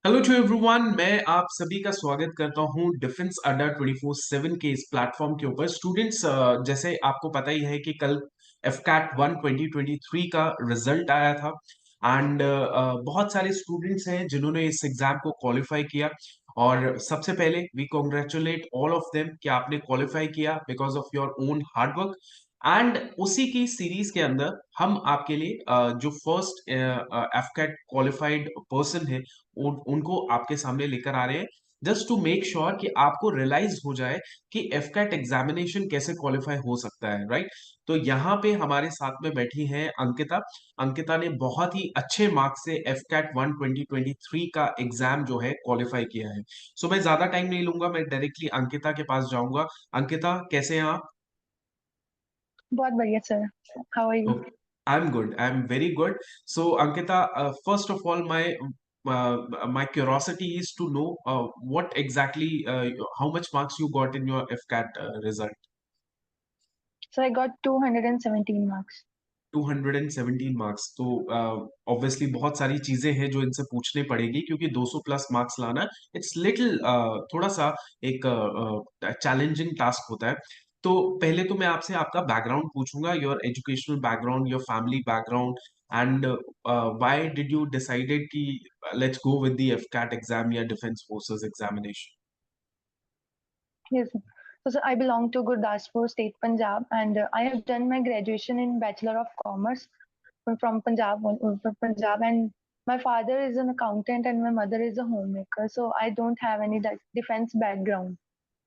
Hello to everyone, मैं आप सभी का स्वागत करता हूं डिफेंस अड्डा 24/7 के इस प्लेटफॉर्म के ऊपर। स्टूडेंट्स, जैसे आपको पता ही है कि कल एफकैट 1 2023 का रिजल्ट आया था। एंड बहुत सारे स्टूडेंट्स हैं जिन्होंने इस एग्जाम को क्वालिफाई किया। और सबसे पहले we congratulate all of them कि आपने क्वालिफाई किया because of your own hard work. And उसी की सीरीज के अंदर हम आपके लिए जो फर्स्ट एफकैट क्वालिफाइड पर्सन है उनको आपके सामने लेकर आ रहे हैं, जस्ट टू मेक श्योर कि आपको रियलाइज हो जाए कि एफकैट एग्जामिनेशन कैसे क्वालिफाई हो सकता है, राइट। तो यहाँ पे हमारे साथ में बैठी हैं अंकिता। अंकिता ने बहुत ही अच्छे मार्क्स से एफकैट 1 2023 का एग्जाम जो है क्वालिफाई किया है। सो मैं ज्यादा टाइम नहीं लूंगा, मैं डायरेक्टली अंकिता के पास जाऊंगा। अंकिता, कैसे हैं आप? बहुत बढ़िया sir. How are you? Okay, I'm good. I'm very good. So, Ankita, first of all, my curiosity is to know what exactly, how much marks you got in your FCAT result. So I got 217 marks. 217 marks तो obviously बहुत सारी चीजें हैं जो इनसे पूछने पड़ेगी, क्योंकि 200 प्लस मार्क्स लाना इट्स लिटिल थोड़ा सा एक चैलेंजिंग टास्क होता है। तो पहले तो मैं आपसे आपका बैकग्राउंड पूछूंगा, your educational background, your family background, and why did you decided कि let's go with the AFCAT exam या defence forces examination. Yes. So I belong to Gurdaspur State, Punjab, and I have done my graduation in Bachelor of Commerce from Punjab, and my father is an accountant and my mother is a homemaker. So I don't have any defense background.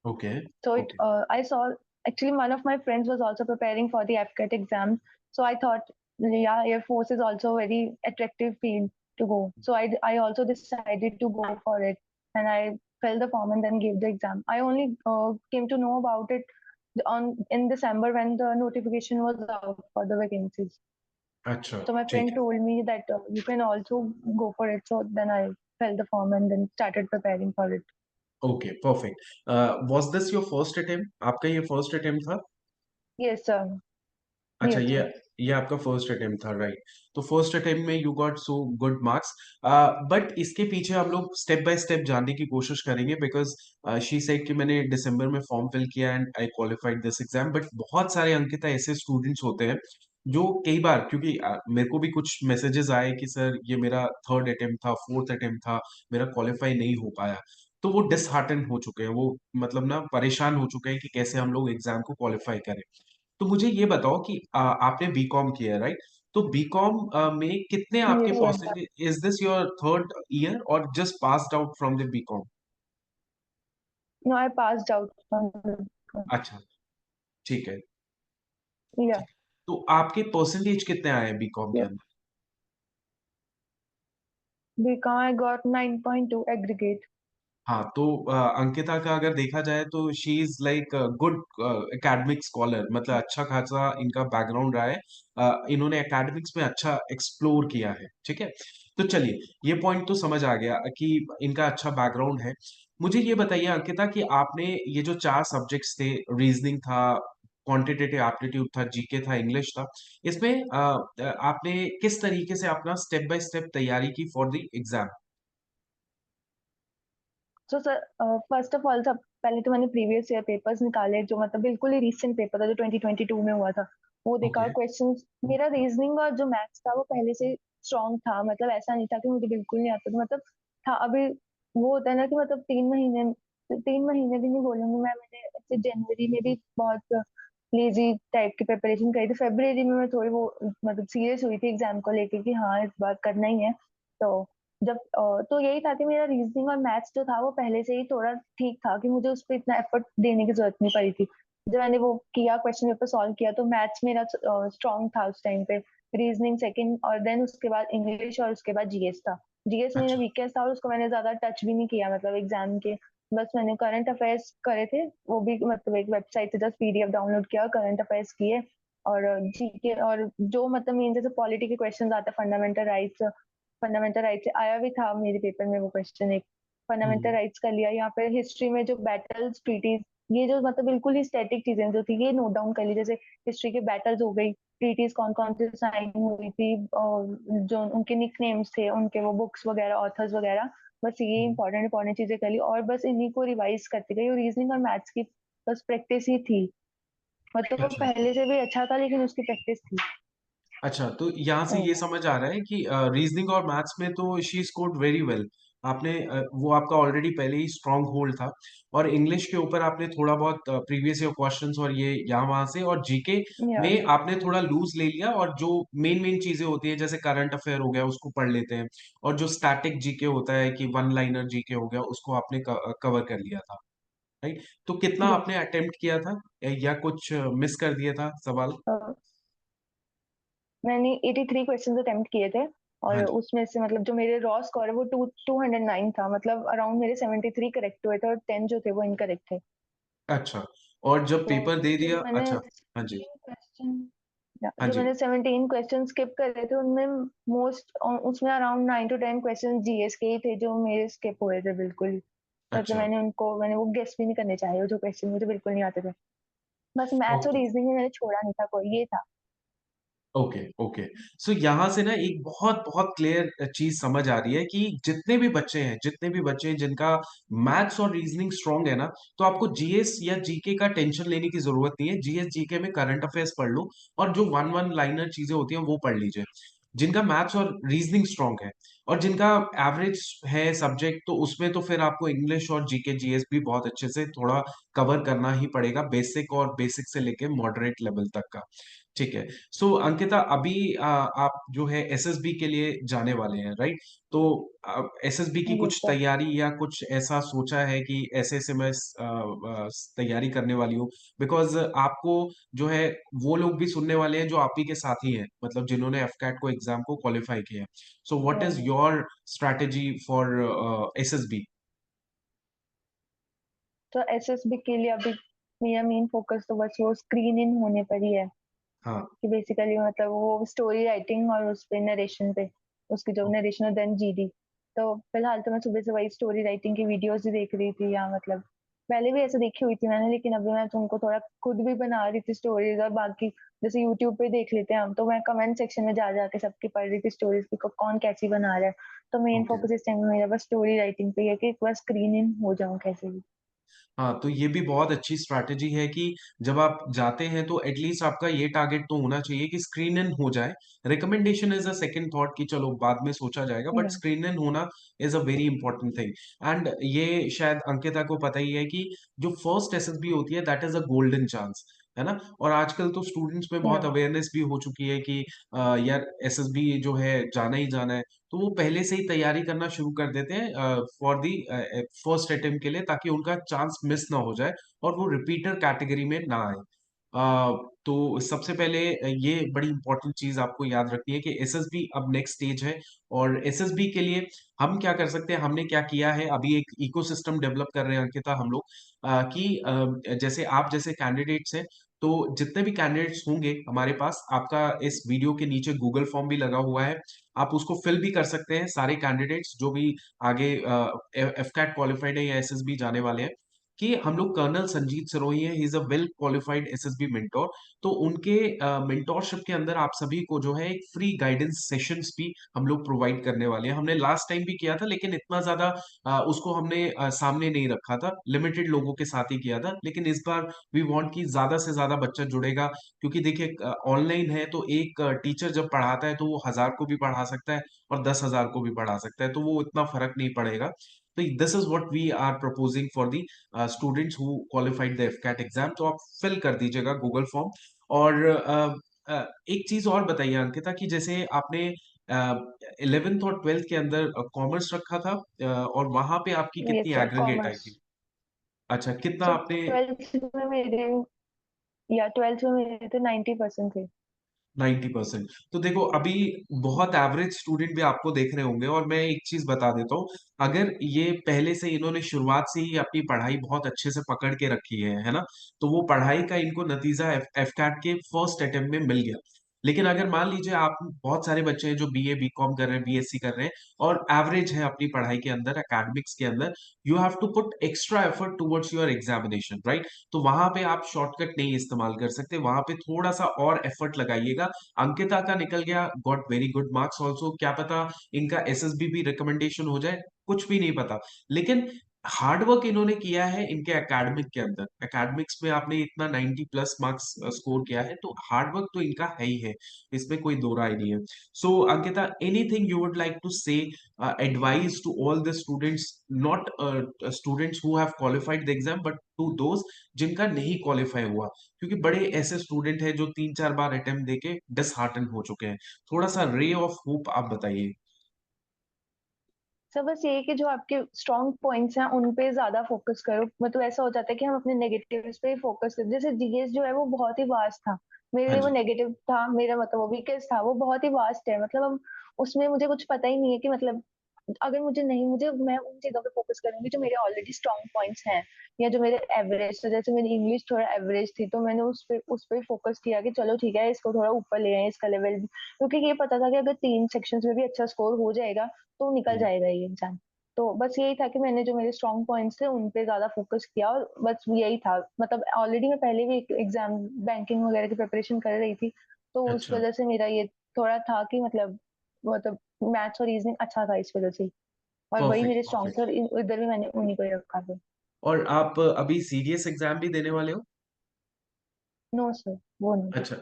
Okay. So okay. I saw actually one of my friends was also preparing for the FCAT exam. So I thought, yeah, Air Force is also a very attractive field to go. So I also decided to go for it, and I filled the form and then gave the exam. I only came to know about it on in December when the notification was out for the vacancies. अच्छा, So my ठीक friend है। told me that you can also go for it. So then I filled the form and then started preparing for it. Okay, perfect. Was this your first attempt? आपका ये first attempt था? Yes, sir. अच्छा, Yes, sir. ये आपका first attempt था, right. तो first attempt में you got so good marks. But इसके पीछे हम लोग स्टेप बाय स्टेप जानने की कोशिश करेंगे, बिकॉज शी सेड कि मैंने दिसंबर में फॉर्म फिल किया and I qualified this exam. But बहुत सारे अंकिता ऐसे स्टूडेंट्स होते हैं जो कई बार, क्योंकि मेरे को भी कुछ मैसेजेस आए कि सर ये मेरा थर्ड अटेम्प्ट था, फोर्थ अटेम्प्ट था, मेरा क्वालिफाई नहीं हो पाया। तो वो डिसहार्टन हो चुके हैं, वो मतलब ना परेशान हो चुके हैं कि कैसे हम लोग एग्जाम को क्वालिफाई करें। तो मुझे ये बताओ कि आपने बीकॉम किया है, राइट? तो बीकॉम में कितने आपके Yes, sir. Percentage? Is this your third year और just passed out from the BCom? No, I passed out from the अच्छा, ठीक है। yeah. ठीक। तो आपके परसेंटेज कितने आए हैं बीकॉम के Yeah. अंदर? BCom I got 9.2 aggregate. हाँ, तो अंकिता का अगर देखा जाए तो she is like good academic scholar, मतलब अच्छा खासा इनका बैकग्राउंड रहा है। इन्होंने एकेडमिक्स में अच्छा एक्सप्लोर किया है, ठीक है। तो चलिए, ये पॉइंट तो समझ आ गया कि इनका अच्छा बैकग्राउंड है। मुझे ये बताइए अंकिता कि आपने ये जो चार सब्जेक्ट्स थे, रीजनिंग था, क्वांटिटेटिव एप्टीट्यूड था, जीके था, इंग्लिश था, इसमें आपने किस तरीके से अपना स्टेप बाय स्टेप तैयारी की for the exam? So sir, first of all सब पहले तो मैंने प्रीवियस ईयर पेपर्स निकाले जो मतलब बिल्कुल ही रिसेंट पेपर था जो 2022 में हुआ था। वो देखा ओके। क्वेश्चंस। मेरा रीजनिंग और जो मैथ्स था वो पहले से स्ट्रांग था, मतलब ऐसा नहीं था कि मुझे बिल्कुल नहीं आता था, मतलब था अभी। वो होता है ना कि मतलब 3 महीने भी नहीं बोलूंगी मैंने ऐसे जनवरी में भी बहुत लेजी टाइप की प्रिपरेशन करी थी। फेब्रुवरी में मैं थोड़ी वो मतलब सीरियस हुई थी एग्जाम को लेके कि हाँ इस बार करना ही है। तो जब तो यही था कि मेरा रीजनिंग और मैथ्स जो था वो पहले से ही थोड़ा ठीक था कि मुझे उस पर इतना एफर्ट देने की जरूरत नहीं पड़ी थी। जब मैंने वो किया क्वेश्चन पेपर सॉल्व किया तो मैथ्स मेरा स्ट्रांग था उस टाइम पे। रीजनिंग सेकंड और देन उसके बाद इंग्लिश और उसके बाद जीएस था। जीएस मेरा अच्छा। वीकेस्ट था और उसको मैंने ज्यादा टच भी नहीं किया मतलब एग्जाम के। बस मैंने करंट अफेयर्स करे थे, वो भी मतलब एक वेबसाइट से जस्ट पीडीएफ डाउनलोड किया, करंट अफेयर्स किए। और जीके और जो मतलब मेन जैसे पॉलिटी के क्वेश्चन आते हैं, फंडामेंटल राइट से आया भी था मेरे पेपर में वो क्वेश्चन एक। फंडामेंटल हम्म। राइट्स कर लिया। यहाँ पे हिस्ट्री में जो बैटल्स ट्रीटीज, ये जो मतलब बिल्कुल ही स्टैटिक चीजें जो थी ये नोट डाउन कर ली, जैसे हिस्ट्री के बैटल्स हो गई, ट्रीटीज कौन कौन से साइन हुई थी और जो उनके निक नेम्स थे, उनके वो बुक्स वगैरह, ऑथर्स वगैरह, बस ये हम्म, इंपॉर्टेंट इंपॉर्टेंट चीजें कर ली और बस इन्हीं को रिवाइज करती गई, और रीजनिंग और मैथ्स की बस प्रैक्टिस ही थी। मतलब वो अच्छा पहले से भी अच्छा था लेकिन उसकी प्रैक्टिस थी। अच्छा, तो यहाँ से ये समझ आ रहा है कि रीजनिंग और मैथ्स में तो शी स्कोर्ड वेरी वेल। आपने वो आपका ऑलरेडी पहले ही स्ट्रांग होल्ड था। और इंग्लिश के ऊपर आपने थोड़ा बहुत प्रीवियस ईयर क्वेश्चंस और ये यहाँ वहां से, और जीके या में आपने थोड़ा लूज ले लिया, और जो मेन मेन चीजें होती है जैसे करंट अफेयर हो गया उसको पढ़ लेते हैं, और जो स्टैटिक जीके होता है कि वन लाइनर जीके हो गया उसको आपने कवर कर लिया था, राइट? तो कितना यस। आपने अटेम्प्ट किया था, या कुछ मिस कर दिया था सवाल? मैंने 83 क्वेश्चन अटेम्प्ट किए थे, और हाँ जी। उसमें से मतलब जो मेरे रॉ स्कोर है वो 209 था, मतलब अराउंड मेरे 73 करेक्ट हुए थे और 10 जो थे वो इनकरेक्ट थे। अच्छा, और जब तो पेपर दे जो दिया, मैंने अच्छा। हाँ जी। 17 क्वेश्चन हाँ जो जी। मैंने 17 क्वेश्चन स्किप करे थे उनमें मोस्ट उसमें अराउंड 9 to 10 क्वेश्चन जीएस के ही थे जो मेरे स्किप हुए थे बिल्कुल ही। मतलब अच्छा। मैंने वो गेस भी नहीं करने चाहिए, वो जो क्वेश्चन मुझे बिल्कुल नहीं आते थे। बस मैथ्स और ओके रीजनिंग में मैंने छोड़ा नहीं था कोई, ये था। Okay okay. सो यहाँ से ना एक बहुत बहुत क्लियर चीज समझ आ रही है कि जितने भी बच्चे हैं जिनका मैथ्स और रीजनिंग स्ट्रांग है ना, तो आपको जीएस या जीके का टेंशन लेने की जरूरत नहीं है। जीएस जीके में करंट अफेयर्स पढ़ लो, और जो वन वन लाइनर चीजें होती हैं वो पढ़ लीजिए। जिनका मैथ्स और रीजनिंग स्ट्रांग है, और जिनका एवरेज है सब्जेक्ट, तो उसमें तो फिर आपको इंग्लिश और जीके जीएस भी बहुत अच्छे से थोड़ा कवर करना ही पड़ेगा, बेसिक और बेसिक से लेके मॉडरेट लेवल तक का। ठीक है। सो अंकिता, अभी आप जो है एसएसबी के लिए जाने वाले हैं, राइट? तो एसएसबी की ये कुछ सर। तैयारी या कुछ ऐसा सोचा है कि ऐसे ऐसे मैं तैयारी करने वाली हूँ? बिकॉज आपको जो है वो लोग भी सुनने वाले हैं जो आप ही के साथ ही हैं, मतलब जिन्होंने एफकैट को एग्जाम को क्वालिफाई किया है। So what is your strategy for SSB? तो एसएसबी के लिए अभी मेरा मेन फोकस तो बस वो स्क्रीन इन होने पर ही है, हाँ। कि बेसिकली मतलब वो स्टोरी राइटिंग और उस पे नरेशन पे, उसकी जो नरेशन और देन जीडी। तो फिलहाल तो मैं सुबह से वही स्टोरी राइटिंग की वीडियोस ही देख रही थी, या मतलब पहले भी ऐसे देखी हुई थी मैंने, लेकिन अभी मैं तुमको थोड़ा खुद भी बना रही थी स्टोरीज, और बाकी जैसे यूट्यूब पे देख लेते हैं हम, तो मैं कमेंट सेक्शन में जा जाके सबकी पढ़ रही थी स्टोरीज की कौन कैसी बना रहा है। तो मेन ओके। फोकस इस टाइम में मेरा बस स्टोरी राइटिंग पे ही है कि एक बार स्क्रीन इन हो जाऊं कैसे भी। हाँ, तो ये भी बहुत अच्छी स्ट्रैटेजी है कि जब आप जाते हैं तो एटलीस्ट आपका ये टारगेट तो होना चाहिए कि स्क्रीन इन हो जाए। Recommendation is a second thought कि चलो बाद में सोचा जाएगा, बट या स्क्रीन इन होना is a very important thing. And ये शायद अंकिता को पता ही है कि जो फर्स्ट एसएसबी होती है that is a golden chance, है ना? और आजकल तो स्टूडेंट्स में बहुत या अवेयरनेस भी हो चुकी है कि यार एसएसबी जो है जाना ही जाना है। तो वो पहले से ही तैयारी करना शुरू कर देते हैं फॉर दी फर्स्ट अटेम्प्ट के लिए, ताकि उनका चांस मिस ना हो जाए और वो रिपीटर कैटेगरी में ना आए। तो सबसे पहले ये बड़ी इंपॉर्टेंट चीज आपको याद रखनी है कि एसएसबी अब नेक्स्ट स्टेज है। और एसएसबी के लिए हम क्या कर सकते हैं, हमने क्या किया है, अभी एक इकोसिस्टम डेवलप कर रहे हैं अंकिता हम लोग, कि जैसे आप जैसे कैंडिडेट्स हैं, तो जितने भी कैंडिडेट्स होंगे हमारे पास, आपका इस वीडियो के नीचे गूगल फॉर्म भी लगा हुआ है, आप उसको फिल भी कर सकते हैं, सारे कैंडिडेट्स जो भी आगे एफकैट क्वालिफाइड है या एसएसबी जाने वाले हैं, कि हम लोग कर्नल संजीत सिरोही हैं, he is a well qualified SSB mentor. तो उनके मेंटोरशिप के अंदर आप सभी को जो है एक फ्री गाइडेंस सेशंस भी हम लोग प्रोवाइड करने वाले हैं। हमने लास्ट टाइम भी किया था, लेकिन इतना ज्यादा उसको हमने सामने नहीं रखा था, लिमिटेड लोगों के साथ ही किया था। लेकिन इस बार वी वांट कि ज्यादा से ज्यादा बच्चा जुड़ेगा, क्योंकि देखिए ऑनलाइन है तो एक टीचर जब पढ़ाता है तो वो 1000 को भी पढ़ा सकता है और 10,000 को भी पढ़ा सकता है, तो वो इतना फर्क नहीं पड़ेगा। तो this is what we are proposing for the students who qualified the AFCAT exam. तो आप फिल कर दीजिएगा गूगल फॉर्म। और एक चीज और बताइए अंकिता, कि जैसे आपने 11th और 12th के अंदर कॉमर्स रखा था, और वहां पे आपकी ये कितनी सर एग्रीगेट आई कॉमर्स। थी? अच्छा, कितना तो आपने? 12th में मेरे तो 90% थे। 90%? तो देखो अभी बहुत एवरेज स्टूडेंट भी आपको देख रहे होंगे, और मैं एक चीज बता देता हूँ, अगर ये पहले से इन्होंने शुरुआत से ही अपनी पढ़ाई बहुत अच्छे से पकड़ के रखी है ना, तो वो पढ़ाई का इनको नतीजा एफ कैट के फर्स्ट अटेम्प्ट में मिल गया। लेकिन अगर मान लीजिए आप बहुत सारे बच्चे हैं जो बीए बीकॉम कर रहे हैं, बीएससी कर रहे हैं और एवरेज है अपनी पढ़ाई के अंदर, एकेडमिक्स के अंदर, you have to put extra effort towards your examination, right? तो वहां पे आप शॉर्टकट नहीं इस्तेमाल कर सकते, वहां पे थोड़ा सा और एफर्ट लगाइएगा। अंकिता का निकल गया, got very good marks also, क्या पता इनका एसएसबी भी रिकमेंडेशन हो जाए, कुछ भी नहीं पता। लेकिन हार्डवर्क इन्होंने किया है इनके एकेडमिक के अंदर, एकेडमिक्स में आपने इतना 90 प्लस मार्क्स स्कोर किया है, तो हार्डवर्क तो इनका है ही है, इसमें कोई दो राय नहीं है। So Ankita, anything you would like to say, advice to all the students, not students who have qualified the exam, but to those जिनका नहीं क्वालिफाई हुआ, क्योंकि बड़े ऐसे स्टूडेंट हैं जो 3-4 बार अटेम्प्ट देके डिसहार्टन हो चुके हैं। थोड़ा सा रे ऑफ होप आप बताइए। सर बस ये है कि जो आपके स्ट्रॉन्ग पॉइंट्स हैं उन पे ज्यादा फोकस करो। मतलब ऐसा हो जाता है कि हम अपने नेगेटिव्स पे फोकस करते, जैसे जीएस जो है वो बहुत ही वास्ट था मेरे हाँ लिए, वो जी। नेगेटिव था मेरा, मतलब वो वीकेस्ट था, वो बहुत ही वास्ट है। मतलब हम उसमें मुझे कुछ पता ही नहीं है कि मतलब अगर मुझे नहीं, मुझे मैं उन चीजों पे फोकस करूंगी जो मेरे ऑलरेडी स्ट्रॉन्ग पॉइंट्स हैं, या जो मेरे एवरेज, तो जैसे मेरी इंग्लिश थोड़ा एवरेज थी तो मैंने उस पे फोकस किया कि चलो ठीक है इसको थोड़ा ऊपर ले आए, इसका लेवल भी, क्योंकि ये पता था कि अगर 3 सेक्शंस में भी अच्छा स्कोर हो जाएगा तो निकल हम्म, जाएगा ये एग्जाम। तो बस यही था कि मैंने जो मेरे स्ट्रॉन्ग पॉइंट्स थे उन पे ज्यादा फोकस किया, और बस यही था। मतलब ऑलरेडी मैं पहले भी एग्जाम बैंकिंग वगैरह की प्रिपरेशन कर रही थी, तो उस अच्छा। वजह से मेरा ये थोड़ा था कि मतलब मैथ्स और रीजनिंग अच्छा था इस वजह से, और वही परफेक्ट मेरे स्ट्रॉन्ग थे, परफेक्ट। और इधर भी मैंने उन्हीं को ही रखा था। और आप अभी सीडीएस एग्जाम भी देने वाले हो? नो सर, वो नहीं। अच्छा,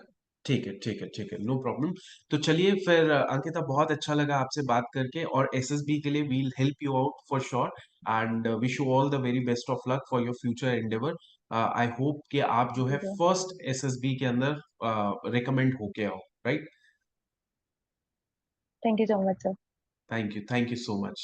ठीक है ठीक है ठीक है, नो प्रॉब्लम। तो चलिए फिर अंकिता, बहुत अच्छा लगा आपसे बात करके, और एसएसबी के लिए will help you out for sure, and wish you all the very best of luck for your future endeavour. I hope कि आप जो है थैंक यू। फर्स्ट एसएसबी के अंदर रिकमेंड होके आओ, right? Thank you so much sir. Thank you so much.